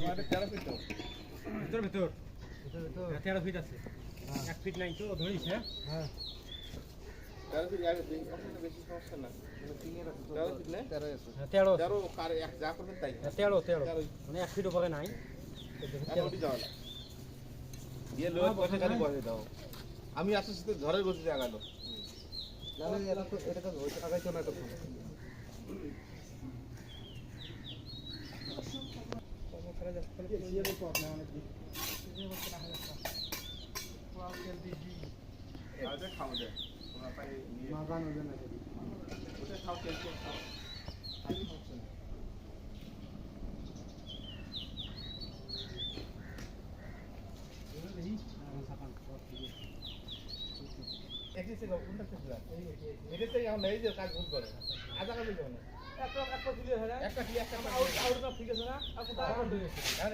ভিতর ভিতর 13 ফিট আছে 1 ফিট নাই তো ধরিস হ্যাঁ হ্যাঁ 13 ফিট আগে বেশি সমস্যা না 13 ফিট না 13 কার এক যা করবেন তাই 13 মানে 1 ফিট উপরে নাই দিয়ে লোক পয়সা গাড়ি বসে দাও আমি আস্তে আস্তে ঝড়ের গতিতে আগালো এটা তো আগাইতো না তখন খাও দে তোমরা পাই মাগান ওজন আছে ওটা খাও কেলকে খাও এসে লোক কোনটা ছিল এটাতে এখন এই যে কাজ ভুল করে আধা কাজ দিল না একটা দিলে হয় একটা কি একটা আউট ঠিক আছে না আর কোথাও